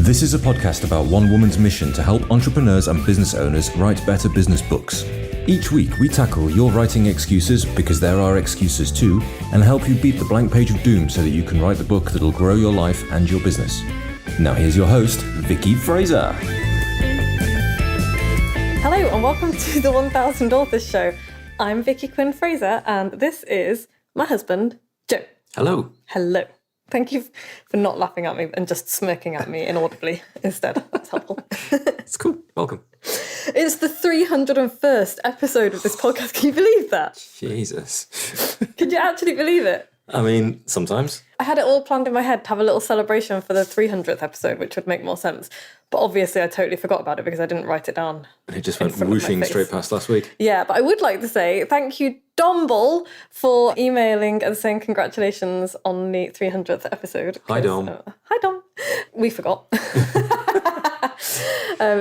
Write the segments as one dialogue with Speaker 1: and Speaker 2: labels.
Speaker 1: This is a podcast about one woman's mission to help entrepreneurs and business owners write better business books. Each week, we tackle your writing excuses, because there are excuses too, and help you beat the blank page of doom so that you can write the book that'll grow your life and your business. Now here's your host, Vicky Fraser.
Speaker 2: Hello and welcome to the 1000 Authors Show. I'm Vicky Quinn Fraser and this is my husband, Joe.
Speaker 1: Hello.
Speaker 2: Hello. Thank you for not laughing at me and just smirking at me inaudibly instead. That's helpful.
Speaker 1: It's cool. Welcome.
Speaker 2: It's the 301st episode of this podcast. Can you believe that?
Speaker 1: Jesus.
Speaker 2: Could you actually believe it?
Speaker 1: I mean, sometimes.
Speaker 2: I had it all planned in my head to have a little celebration for the 300th episode, which would make more sense. But obviously I totally forgot about it because I didn't write it down.
Speaker 1: And it just went whooshing straight past last week.
Speaker 2: Yeah, but I would like to say thank you, Domble, for emailing and saying congratulations on the 300th episode.
Speaker 1: Hi, Dom.
Speaker 2: Hi, Dom. We forgot.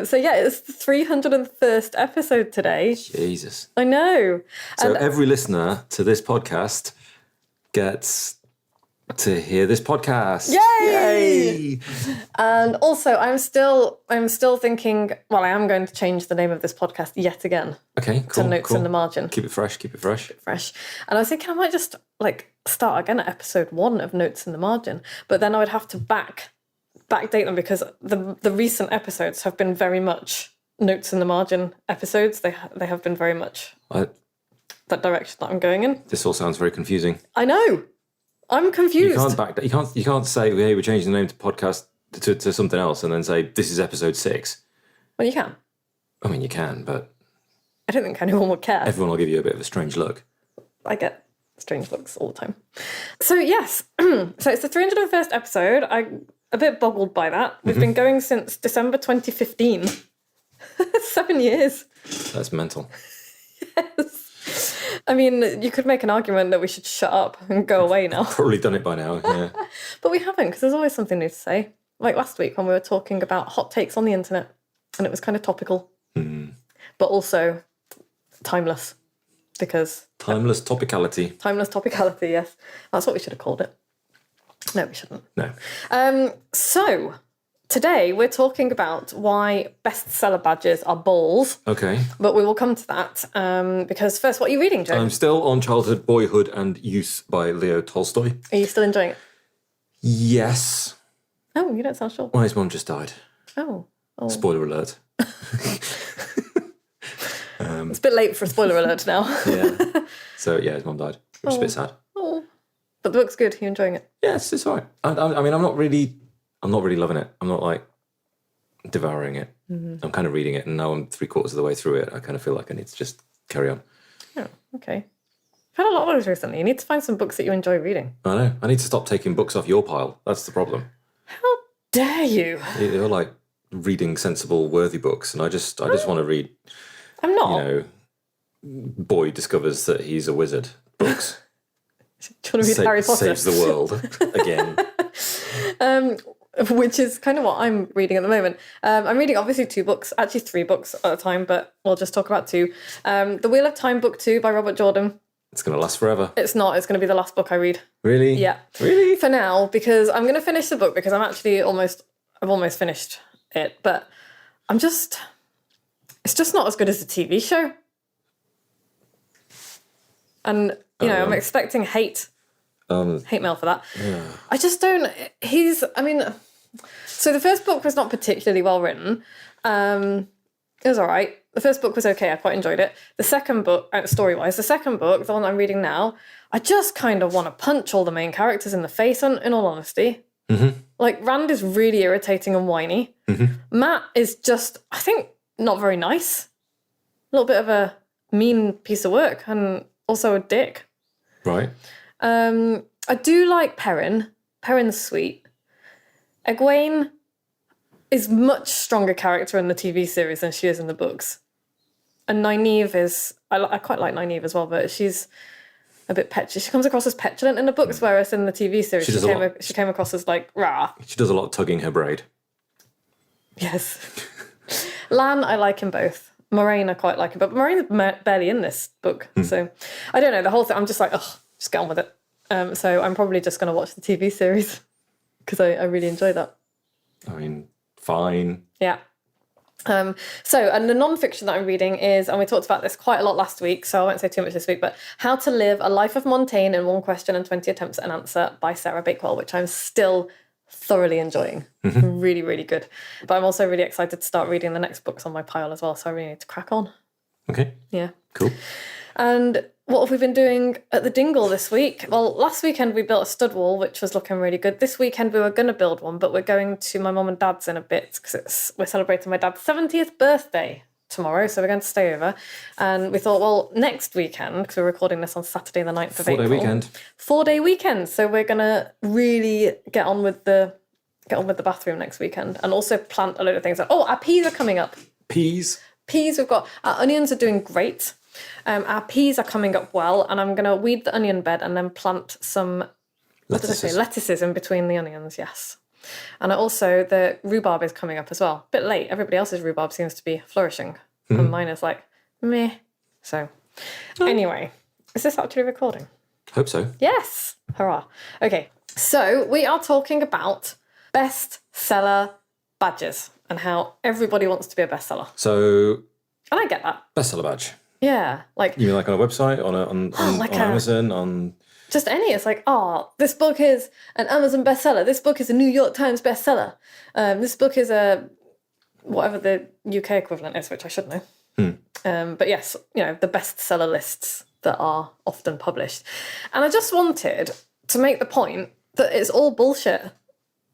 Speaker 2: So yeah, it's the 301st episode today.
Speaker 1: Jesus.
Speaker 2: I know.
Speaker 1: So every listener to this podcast gets to hear this podcast.
Speaker 2: Yay! And also, I'm still thinking. Well, I am going to change the name of this podcast yet again.
Speaker 1: Okay, cool.
Speaker 2: To Notes in the Margin.
Speaker 1: Keep it fresh.
Speaker 2: Fresh. And I was thinking I might just start again at episode 1 of Notes in the Margin, but then I would have to backdate them because the recent episodes have been very much Notes in the Margin episodes. They have been very much that direction that I'm going in.
Speaker 1: This all sounds very confusing.
Speaker 2: I know. I'm confused.
Speaker 1: You can't say, hey, we're changing the name to podcast to something else and then say, this is episode 6.
Speaker 2: Well, you can.
Speaker 1: I mean, you can, but
Speaker 2: I don't think anyone would care.
Speaker 1: Everyone will give you a bit of a strange look.
Speaker 2: I get strange looks all the time. So, yes. So, it's the 301st episode. I'm a bit boggled by that. We've been going since December 2015. 7 years.
Speaker 1: That's mental.
Speaker 2: Yes. I mean, you could make an argument that we should shut up and go away now.
Speaker 1: Probably done it by now, yeah.
Speaker 2: But we haven't, because there's always something new to say. Like last week when we were talking about hot takes on the internet, and it was kind of topical, but also timeless, because...
Speaker 1: Timeless topicality.
Speaker 2: Timeless topicality, yes. That's what we should have called it. No, we shouldn't.
Speaker 1: No.
Speaker 2: So... Today, we're talking about why bestseller badges are balls.
Speaker 1: Okay.
Speaker 2: But we will come to that, because first, what are you reading, Joe?
Speaker 1: I'm still on Childhood, Boyhood and Youth by Leo Tolstoy.
Speaker 2: Are you still enjoying it?
Speaker 1: Yes.
Speaker 2: Oh, you don't sound sure.
Speaker 1: Well, his mum just died.
Speaker 2: Oh.
Speaker 1: Spoiler alert.
Speaker 2: It's a bit late for a spoiler alert now.
Speaker 1: Yeah. So, yeah, his mum died, which is a bit sad.
Speaker 2: Oh. But the book's good. Are you enjoying it?
Speaker 1: Yes, it's all right. I mean, I'm not really loving it. I'm not devouring it. I'm kind of reading it, and now I'm 3/4 of the way through it. I kind of feel like I need to just carry on.
Speaker 2: Oh, okay. I've had a lot of those recently. You need to find some books that you enjoy reading.
Speaker 1: I know. I need to stop taking books off your pile. That's the problem.
Speaker 2: How dare you?
Speaker 1: You're like reading sensible, worthy books, and I just want to read.
Speaker 2: I'm not.
Speaker 1: You know, boy discovers that he's a wizard. Books.
Speaker 2: Do you want to read Harry Potter?
Speaker 1: Saves the world again.
Speaker 2: Which is kind of what I'm reading at the moment. I'm reading obviously 2 books, actually 3 books at a time, but we'll just talk about 2. The Wheel of Time Book 2 by Robert Jordan.
Speaker 1: It's going to last forever.
Speaker 2: It's not. It's going to be the last book I read.
Speaker 1: Really?
Speaker 2: Yeah.
Speaker 1: Really?
Speaker 2: For now, because I'm going to finish the book because I've almost finished it, but it's just not as good as the TV show. And, I'm expecting hate mail for that.
Speaker 1: Yeah.
Speaker 2: I just don't... So the first book was not particularly well written. It was all right. The first book was okay. I quite enjoyed it. The second book, story-wise, the second book, the one I'm reading now, I just kind of want to punch all the main characters in the face, in all honesty.
Speaker 1: Mm-hmm.
Speaker 2: Like, Rand is really irritating and whiny.
Speaker 1: Mm-hmm.
Speaker 2: Matt is just, I think, not very nice. A little bit of a mean piece of work and also a dick.
Speaker 1: Right.
Speaker 2: I do like Perrin. Perrin's sweet. Egwene is much stronger character in the TV series than she is in the books. And Nynaeve is... I quite like Nynaeve as well, but she's a bit petulant. She comes across as petulant in the books, whereas in the TV series she came across as rah.
Speaker 1: She does a lot of tugging her braid.
Speaker 2: Yes. Lan, I like him both. Moraine, I quite like him, but Moraine's barely in this book. So, I don't know, the whole thing, I'm just like, just get on with it. So I'm probably just going to watch the TV series because I really enjoy that.
Speaker 1: I mean,
Speaker 3: fine.
Speaker 2: Yeah. And the non-fiction that I'm reading is, and we talked about this quite a lot last week, so I won't say too much this week, but How to Live a Life of Montaigne in 1 Question and 20 Attempts at an Answer by Sarah Bakewell, which I'm still thoroughly enjoying. Really, really good. But I'm also really excited to start reading the next books on my pile as well, so I really need to crack on.
Speaker 3: Okay.
Speaker 2: Yeah.
Speaker 3: Cool.
Speaker 2: And what have we been doing at the dingle this week? Well, last weekend we built a stud wall, which was looking really good. This weekend we were going to build one, but we're going to my mum and dad's in a bit because we're celebrating my dad's 70th birthday tomorrow, so we're going to stay over. And we thought, well, next weekend, because we're recording this on Saturday the 9th of April.
Speaker 3: 4-day weekend.
Speaker 2: 4-day weekend. So we're going to really get on with the bathroom next weekend and also plant a load of things. Oh, our peas are coming up.
Speaker 3: Peas,
Speaker 2: We've got, our onions are doing great. Our peas are coming up well, and I'm going to weed the onion bed and then plant some lettuces in between the onions, yes. And also the rhubarb is coming up as well. A bit late. Everybody else's rhubarb seems to be flourishing, and mine is like, meh. So, anyway, is this actually recording?
Speaker 3: hope so.
Speaker 2: Yes. Hurrah. Okay, so we are talking about bestseller badges and how everybody wants to be a bestseller.
Speaker 3: So,
Speaker 2: And I get that.
Speaker 3: bestseller badge.
Speaker 2: Yeah, like...
Speaker 3: You mean like on a website, on Amazon, on...
Speaker 2: Just any. It's like, this book is an Amazon bestseller. This book is a New York Times bestseller. This book is a... whatever the UK equivalent is, which I should know. But yes, the bestseller lists that are often published. And I just wanted to make the point that it's all bullshit.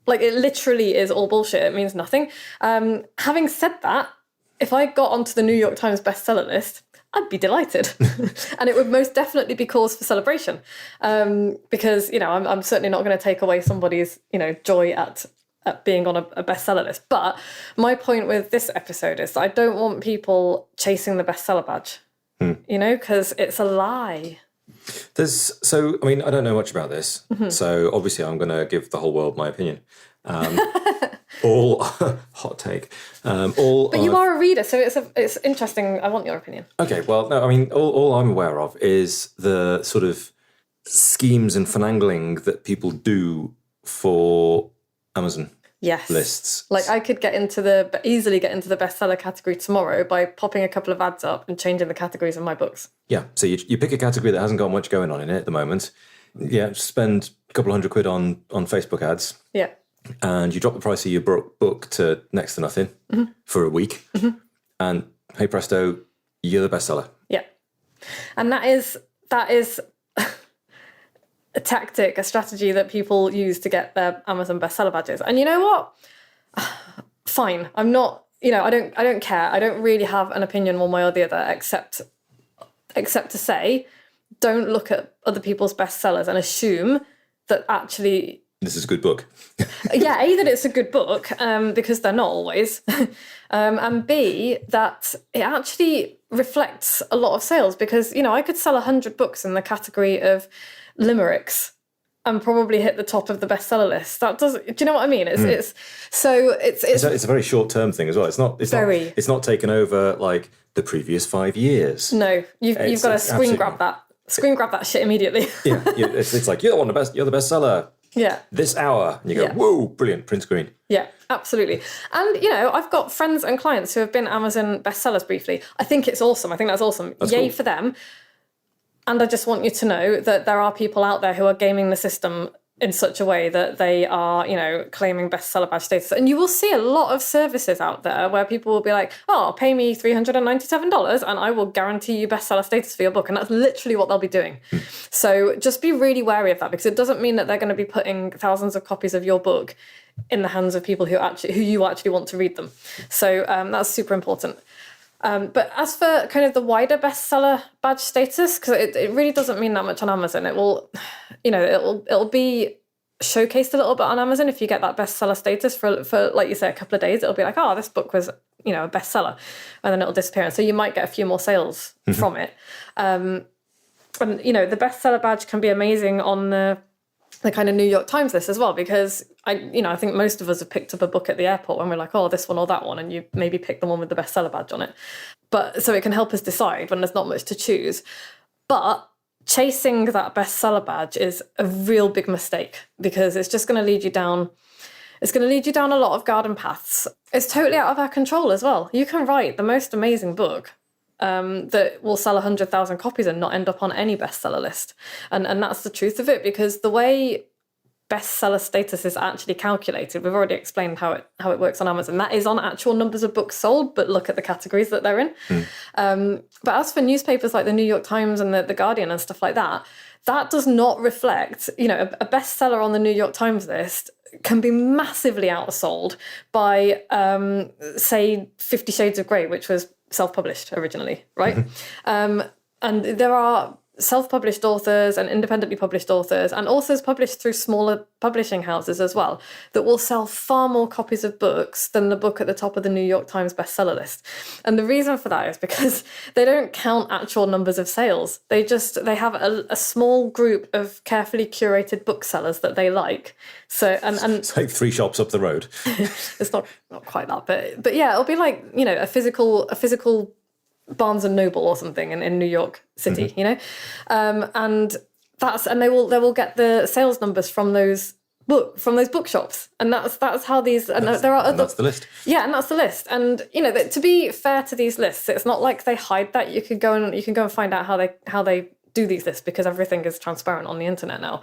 Speaker 2: Like, it literally is all bullshit. It means nothing. Having said that, if I got onto the New York Times bestseller list, I'd be delighted. And it would most definitely be cause for celebration. Because, I'm certainly not going to take away somebody's, joy at being on a bestseller list. But my point with this episode is that I don't want people chasing the bestseller badge, because it's a lie.
Speaker 3: I don't know much about this. So obviously I'm going to give the whole world my opinion. All hot take. But
Speaker 2: you are a reader, so it's interesting. I want your opinion.
Speaker 3: Okay, well, no, I mean, all I'm aware of is the sort of schemes and finagling that people do for Amazon lists.
Speaker 2: Like, I could easily get into the bestseller category tomorrow by popping a couple of ads up and changing the categories of my books.
Speaker 3: Yeah, so you pick a category that hasn't got much going on in it at the moment. Yeah, spend a couple $100 on Facebook ads.
Speaker 2: Yeah.
Speaker 3: And you drop the price of your book to next to nothing for a week. And hey presto, you're the bestseller.
Speaker 2: Yeah. And that is a tactic, a strategy that people use to get their Amazon bestseller badges. And you know what? Fine. I'm not, I don't care. I don't really have an opinion one way or the other, except to say, don't look at other people's bestsellers and assume that actually...
Speaker 3: This is a good book.
Speaker 2: Yeah, A, that it's a good book, because they're not always, and B, that it actually reflects a lot of sales, because, I could sell 100 books in the category of limericks and probably hit the top of the bestseller list. Do you know what I mean? It's
Speaker 3: a very short-term thing as well. It's not taken over like the previous 5 years.
Speaker 2: No, you've got to screen grab that shit immediately.
Speaker 3: Yeah, it's like you're the bestseller.
Speaker 2: Yeah.
Speaker 3: This hour. And you go, whoa, brilliant, print screen.
Speaker 2: Yeah, absolutely. And, I've got friends and clients who have been Amazon bestsellers briefly. I think it's awesome. I think that's awesome.
Speaker 3: That's
Speaker 2: Yay
Speaker 3: cool.
Speaker 2: for them. And I just want you to know that there are people out there who are gaming the system in such a way that they are, claiming bestseller badge status. And you will see a lot of services out there where people will be like, pay me $397 and I will guarantee you bestseller status for your book. And that's literally what they'll be doing. So just be really wary of that, because it doesn't mean that they're going to be putting thousands of copies of your book in the hands of people who you actually want to read them. So that's super important. But as for kind of the wider bestseller badge status, because it really doesn't mean that much on Amazon. It will, it'll be showcased a little bit on Amazon if you get that bestseller status for like you say, a couple of days. It'll be like, this book was, a bestseller, and then it'll disappear. And so you might get a few more sales from it. And the bestseller badge can be amazing on the kind of New York Times list as well, because I think most of us have picked up a book at the airport when we're like, this one or that one, and you maybe pick the one with the bestseller badge on it. But so it can help us decide when there's not much to choose. But chasing that bestseller badge is a real big mistake, because it's just going to lead you down It's going to lead you down a lot of garden paths. It's totally out of our control as well. You can write the most amazing book that will sell 100,000 copies and not end up on any bestseller list. And that's the truth of it, because the way bestseller status is actually calculated, we've already explained how it works on Amazon. That is on actual numbers of books sold, but look at the categories that they're in. But as for newspapers like the New York Times and the Guardian and stuff like that, that does not reflect, a bestseller on the New York Times list can be massively outsold by, say, 50 Shades of Grey, which was self-published originally, right? And there are self-published authors and independently published authors and authors published through smaller publishing houses as well that will sell far more copies of books than the book at the top of the New York Times bestseller list. And the reason for that is because they don't count actual numbers of sales. They have a small group of carefully curated booksellers that they like. So and
Speaker 3: it's like 3 shops up the road.
Speaker 2: It's not quite that, but yeah, it'll be like, a physical Barnes and Noble or something in New York City, and they will get the sales numbers from those bookshops, and that's how these. And there are other.
Speaker 3: That's the list.
Speaker 2: Yeah, and that's the list. And to be fair to these lists, it's not like they hide that. You can go and find out how they do these lists, because everything is transparent on the internet now.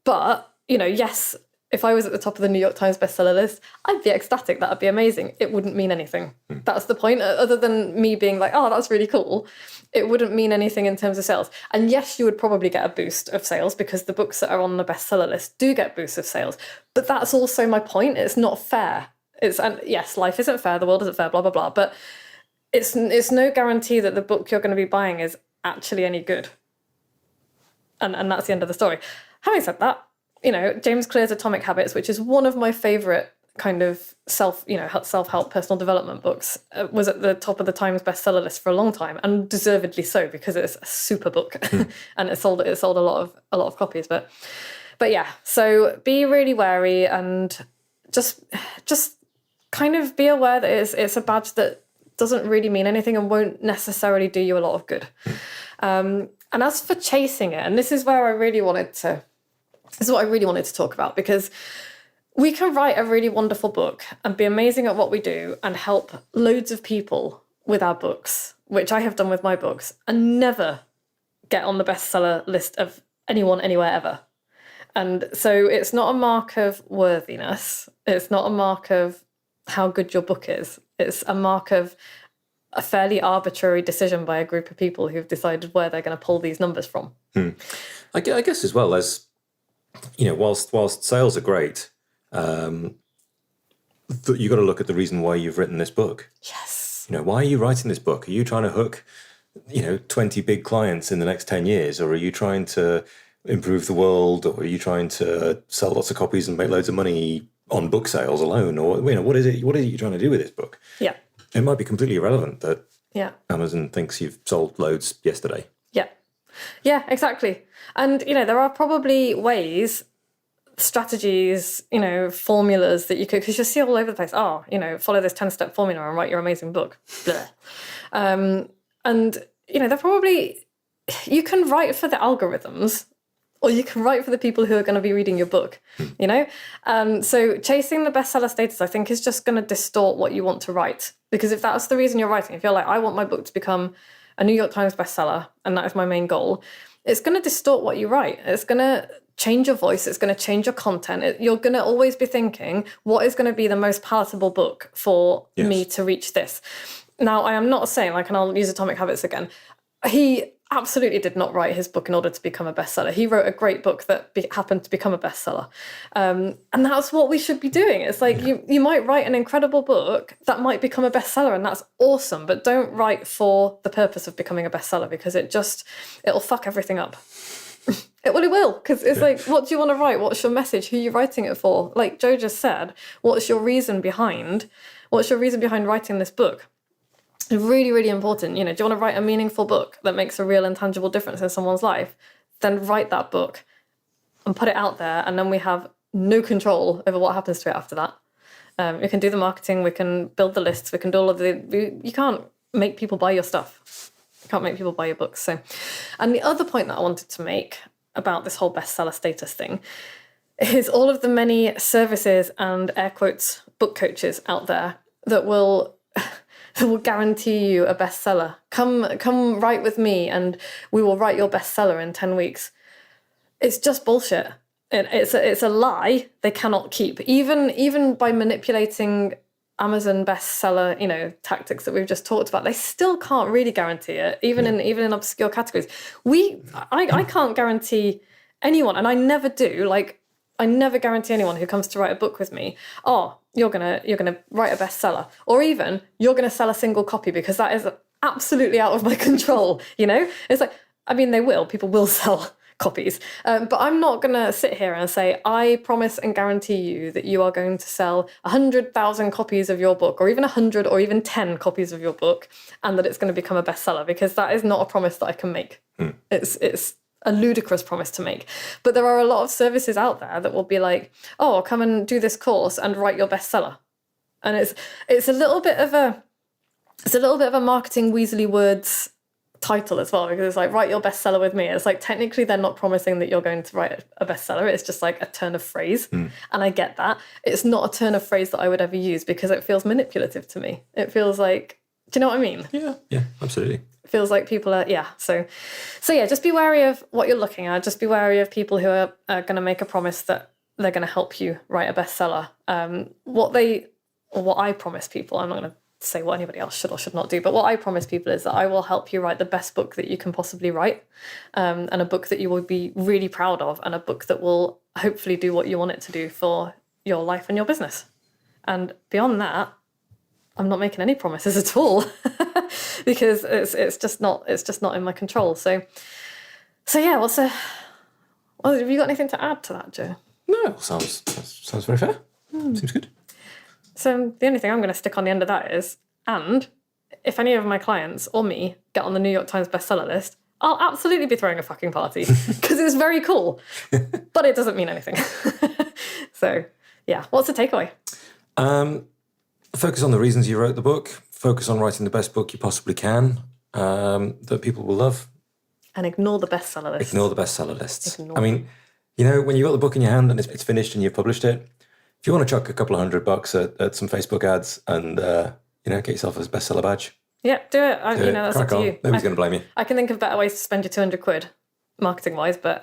Speaker 2: But yes. If I was at the top of the New York Times bestseller list, I'd be ecstatic. That'd be amazing. It wouldn't mean anything. That's the point. Other than me being like, oh, that's really cool, it wouldn't mean anything in terms of sales. And yes, you would probably get a boost of sales because the books that are on the bestseller list do get boosts of sales. But that's also my point. It's not fair. And yes, life isn't fair. The world isn't fair, blah, blah, blah. But it's no guarantee that the book you're going to be buying is actually any good. And that's the end of the story. Having said that, James Clear's Atomic Habits, which is one of my favourite kind of self-help personal development books, was at the top of the Times bestseller list for a long time, and deservedly so, because it's a super book and it sold a lot of copies. But yeah, so be really wary and just kind of be aware that it's a badge that doesn't really mean anything and won't necessarily do you a lot of good. And as for chasing it, and this is what I really wanted to talk about, because we can write a really wonderful book and be amazing at what we do and help loads of people with our books, which I have done with my books, and never get on the bestseller list of anyone anywhere ever. And so it's not a mark of worthiness. It's not a mark of how good your book is. It's a mark of a fairly arbitrary decision by a group of people who've decided where they're going to pull these numbers from.
Speaker 3: I guess as well as, whilst sales are great, you've got to look at the reason why you've written this book.
Speaker 2: Yes.
Speaker 3: Why are you writing this book? Are you trying to hook, 20 big clients in the next 10 years? Or are you trying to improve the world? Or are you trying to sell lots of copies and make loads of money on book sales alone? Or, what is it you're trying to do with this book?
Speaker 2: Yeah.
Speaker 3: It might be completely irrelevant that
Speaker 2: Yeah.
Speaker 3: Amazon thinks you've sold loads yesterday.
Speaker 2: Yeah. Yeah, exactly. And, there are probably ways, strategies, formulas that you could, because you see all over the place, follow this 10-step formula and write your amazing book. And, they're probably, you can write for the algorithms, or you can write for the people who are going to be reading your book, So chasing the bestseller status, I think, is just going to distort what you want to write. Because if that's the reason you're writing, if you're like, I want my book to become a New York Times bestseller, and that is my main goal, it's going to distort what you write. It's going to change your voice. It's going to change your content. You're going to always be thinking, what is going to be the most palatable book for me to reach this? Now, I am not saying, and I'll use Atomic Habits again, he absolutely did not write his book in order to become a bestseller. He wrote a great book that happened to become a bestseller. And that's what we should be doing. It's like you might write an incredible book that might become a bestseller, and that's awesome, but don't write for the purpose of becoming a bestseller, because it'll fuck everything up. It will, because it's like, what do you want to write? What's your message? Who are you writing it for? Like Joe just said, what's your reason behind writing this book? Really, really important. Do you want to write a meaningful book that makes a real and tangible difference in someone's life? Then write that book and put it out there, and then we have no control over what happens to it after that. We can do the marketing, we can build the lists, we can do all of you can't make people buy your stuff. You can't make people buy your books. So, and the other point that I wanted to make about this whole bestseller status thing is all of the many services and air quotes book coaches out there that will that will guarantee you a bestseller. Come write with me and we will write your bestseller in 10 weeks. It's just bullshit. It's a lie they cannot keep. Even by manipulating Amazon bestseller, tactics that we've just talked about, they still can't really guarantee it. Even in obscure categories, I can't guarantee anyone, and I never do. Like, I never guarantee anyone who comes to write a book with me, oh, you're gonna write a bestseller, or even you're gonna sell a single copy, because that is absolutely out of my control. It's like, I mean, people will sell copies, but I'm not gonna sit here and say I promise and guarantee you that you are going to sell 100,000 copies of your book, or even 100 or even 10 copies of your book, and that it's going to become a bestseller, because that is not a promise that I can make. It's a ludicrous promise to make. But there are a lot of services out there that will be like, oh, come and do this course and write your bestseller. And it's a little bit of a marketing weaselly words title as well, because it's like, write your bestseller with me. It's like, technically they're not promising that you're going to write a bestseller. It's just like a turn of phrase. And I get that. It's not a turn of phrase that I would ever use, because it feels manipulative to me. It feels like, do you know what I mean?
Speaker 3: Yeah, absolutely.
Speaker 2: Feels like people are, So yeah, just be wary of what you're looking at. Just be wary of people who are going to make a promise that they're going to help you write a bestseller. What I promise people, I'm not going to say what anybody else should or should not do, but what I promise people is that I will help you write the best book that you can possibly write, and a book that you will be really proud of, and a book that will hopefully do what you want it to do for your life and your business. And beyond that, I'm not making any promises at all, because it's just not in my control. So yeah, have you got anything to add to that, Joe?
Speaker 3: No, sounds very fair. Seems good.
Speaker 2: So the only thing I'm going to stick on the end of that is, and if any of my clients or me get on the New York Times bestseller list, I'll absolutely be throwing a fucking party, because it's very cool, but it doesn't mean anything. So yeah, what's the takeaway?
Speaker 3: Focus on the reasons you wrote the book. Focus on writing the best book you possibly can, that people will love. And
Speaker 2: ignore the bestseller list.
Speaker 3: Ignore the bestseller lists. I mean, when you got the book in your hand and it's finished and you've published it, if you want to chuck a couple of $100 at some Facebook ads and, get yourself a bestseller badge.
Speaker 2: Yeah, do it. That's up to you.
Speaker 3: Nobody's going to blame you.
Speaker 2: I can think of better ways to spend your 200 quid marketing-wise, but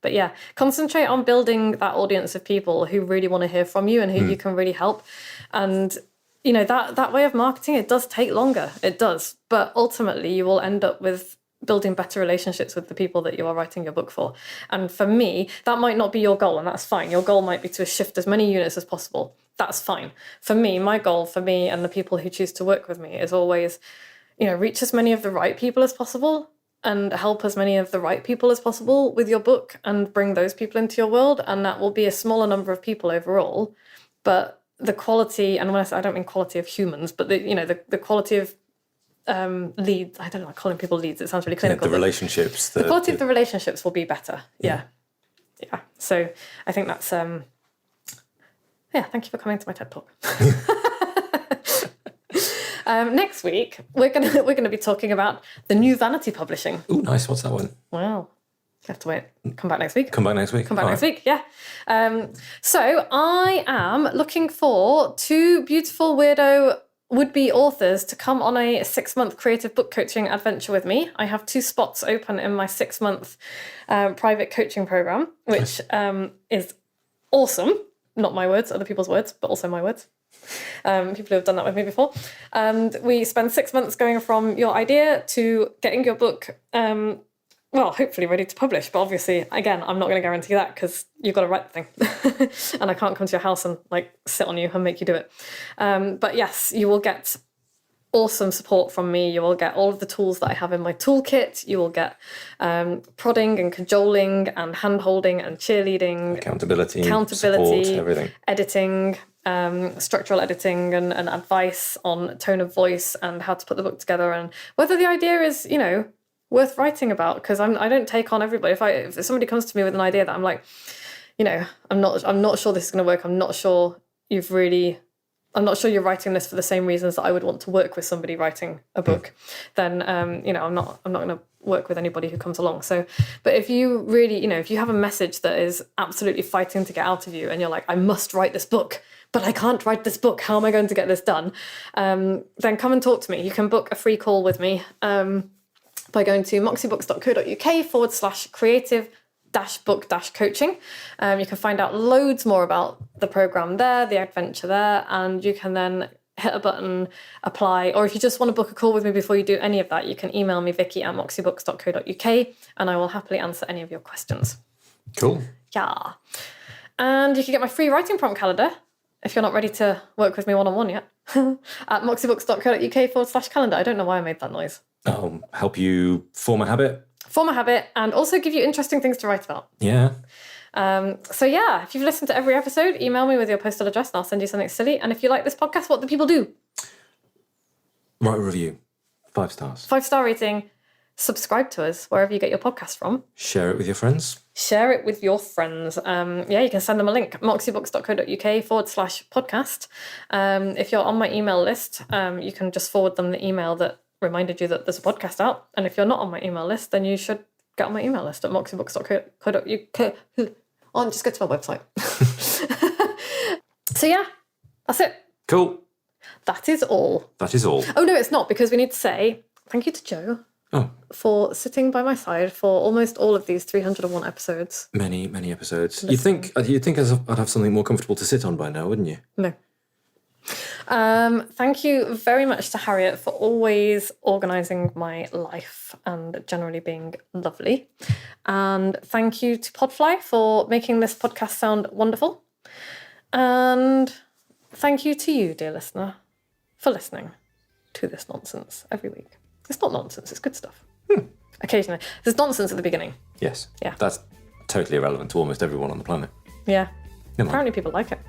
Speaker 2: yeah, concentrate on building that audience of people who really want to hear from you and who you can really help. And, that way of marketing, it does take longer. It does. But ultimately, you will end up with building better relationships with the people that you are writing your book for. And for me, that might not be your goal, and that's fine. Your goal might be to shift as many units as possible. That's fine. For me, my goal for me and the people who choose to work with me is always, reach as many of the right people as possible and help as many of the right people as possible with your book and bring those people into your world. And that will be a smaller number of people overall. But the quality, and when I say, I don't mean quality of humans, but the quality of leads, I don't know, calling people leads, it sounds really clinical.
Speaker 3: The relationships.
Speaker 2: The quality of the relationships will be better. Yeah. So I think that's, thank you for coming to my TED Talk. Next week, we're gonna be talking about the new vanity publishing.
Speaker 3: Ooh, nice. What's that one?
Speaker 2: Wow. You have to wait. Come back next week.
Speaker 3: Come back next week,
Speaker 2: yeah. So I am looking for 2 beautiful weirdo would-be authors to come on a 6-month creative book coaching adventure with me. I have 2 spots open in my 6-month private coaching program, which is awesome. Not my words, other people's words, but also my words. People who have done that with me before. And we spend 6 months going from your idea to getting your book, hopefully ready to publish. But obviously, again, I'm not going to guarantee that, because you've got to write the thing. And I can't come to your house and sit on you and make you do it. But yes, you will get awesome support from me. You will get all of the tools that I have in my toolkit. You will get prodding and cajoling and hand-holding and cheerleading. Accountability, support, everything. Editing, structural editing and advice on tone of voice and how to put the book together and whether the idea is, worth writing about. Because I don't take on everybody. If somebody comes to me with an idea that I'm like, I'm not sure this is going to work. I'm not sure you've really I'm not sure you're writing this for the same reasons that I would want to work with somebody writing a book, then I'm not going to work with anybody who comes along. So, but if you really, if you have a message that is absolutely fighting to get out of you, and you're like, I must write this book, but I can't write this book. How am I going to get this done? Then come and talk to me. You can book a free call with me by going to moxiebooks.co.uk/creative-book-coaching. You can find out loads more about the program there, the adventure there, and you can then hit a button, apply, or if you just want to book a call with me before you do any of that, you can email me, vicky@moxiebooks.co.uk, and I will happily answer any of your questions.
Speaker 3: Cool.
Speaker 2: Yeah. And you can get my free writing prompt calendar if you're not ready to work with me one-on-one yet at moxiebooks.co.uk/calendar. I don't know why I made that noise.
Speaker 3: I'll help you form a habit.
Speaker 2: And also give you interesting things to write about.
Speaker 3: Yeah.
Speaker 2: So yeah, if you've listened to every episode, email me with your postal address and I'll send you something silly. And if you like this podcast, what do people do?
Speaker 3: Write a review. 5 stars.
Speaker 2: 5-star rating. Subscribe to us wherever you get your podcast from.
Speaker 3: Share it with your friends.
Speaker 2: Share it with your friends. You can send them a link, moxiebooks.co.uk/podcast. If you're on my email list, you can just forward them the email that reminded you that there's a podcast out. And if you're not on my email list, then you should get on my email list at moxiebooks.co.uk. Just go to my website. So yeah, that's it.
Speaker 3: Cool.
Speaker 2: That is all.
Speaker 3: That is all.
Speaker 2: Oh no, it's not, because we need to say thank you to Joe for sitting by my side for almost all of these 301 episodes.
Speaker 3: Many, many episodes. You'd think I'd have something more comfortable to sit on by now, wouldn't you?
Speaker 2: No. Thank you very much to Harriet for always organising my life and generally being lovely. And thank you to Podfly for making this podcast sound wonderful. And thank you to you, dear listener, for listening to this nonsense every week. It's not nonsense, it's good stuff. Occasionally. There's nonsense at the beginning.
Speaker 3: Yes.
Speaker 2: Yeah.
Speaker 3: That's totally irrelevant to almost everyone on the planet.
Speaker 2: Yeah.
Speaker 3: Come on.
Speaker 2: Apparently people like it.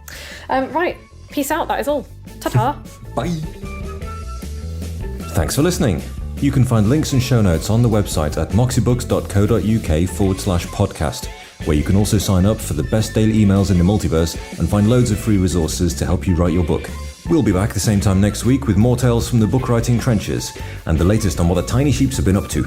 Speaker 2: Right. Peace out. That is all. Ta-ta.
Speaker 3: Bye.
Speaker 1: Thanks for listening. You can find links and show notes on the website at moxiebooks.co.uk/podcast, where you can also sign up for the best daily emails in the multiverse and find loads of free resources to help you write your book. We'll be back the same time next week with more tales from the book writing trenches and the latest on what the tiny sheeps have been up to.